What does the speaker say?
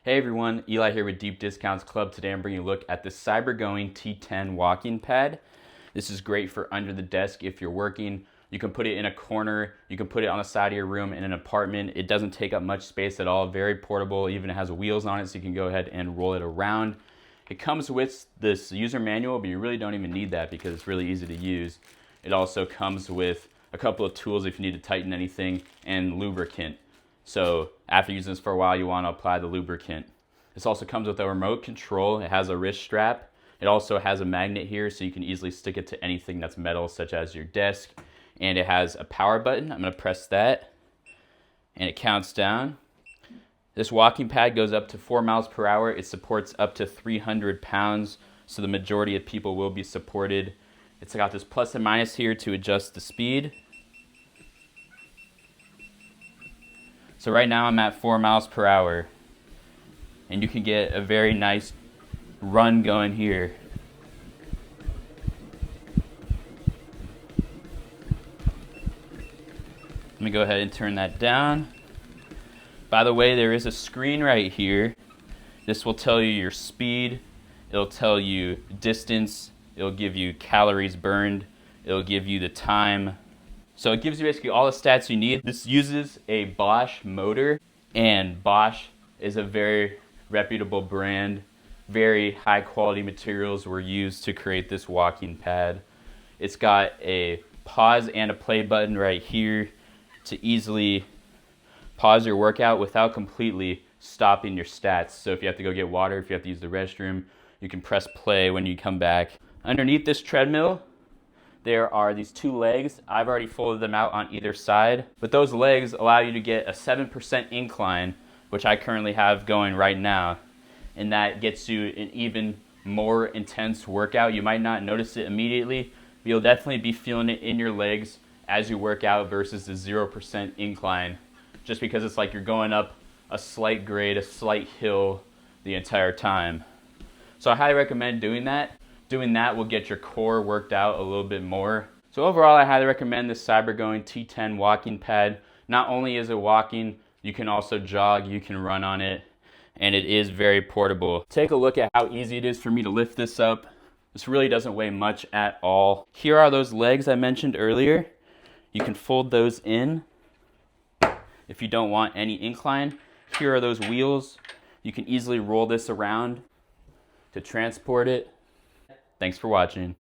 Hey everyone, Eli here with Deep Discounts Club. Today I'm bringing a look at the Cybergoing T10 walking pad. This is great for under the desk if you're working. You can put it in a corner, you can put it on the side of your room in an apartment. It doesn't take up much space at all, very portable, even has wheels on it so you can go ahead and roll it around. It comes with this user manual, but you really don't even need that because it's really easy to use. It also comes with a couple of tools if you need to tighten anything and lubricant. So after using this for a while, you want to apply the lubricant. This also comes with a remote control. It has a wrist strap. It also has a magnet here so you can easily stick it to anything that's metal, such as your desk. And it has a power button. I'm going to press that and it counts down. This walking pad goes up to 4 miles per hour. It supports up to 300 pounds, so the majority of people will be supported. It's got this plus and minus here to adjust the speed. So right now I'm at 4 miles per hour, and you can get a very nice run going here. Let me go ahead and turn that down. By the way, there is a screen right here. This will tell you your speed, it'll tell you distance, it'll give you calories burned, it'll give you the time. So it gives you basically all the stats you need. This uses a Bosch motor, and Bosch is a very reputable brand. Very high quality materials were used to create this walking pad. It's got a pause and a play button right here to easily pause your workout without completely stopping your stats. So if you have to go get water, if you have to use the restroom, you can press play when you come back. Underneath this treadmill, there are these 2 legs. I've already folded them out on either side, but those legs allow you to get a 7% incline, which I currently have going right now, and that gets you an even more intense workout. You might not notice it immediately, but you'll definitely be feeling it in your legs as you work out versus the 0% incline, just because it's like you're going up a slight grade, a slight hill the entire time. So I highly recommend doing that. Doing that will get your core worked out a little bit more. So overall, I highly recommend this Cybergoing T10 walking pad. Not only is it walking, you can also jog, you can run on it, and it is very portable. Take a look at how easy it is for me to lift this up. This really doesn't weigh much at all. Here are those legs I mentioned earlier. You can fold those in if you don't want any incline. Here are those wheels. You can easily roll this around to transport it. Thanks for watching.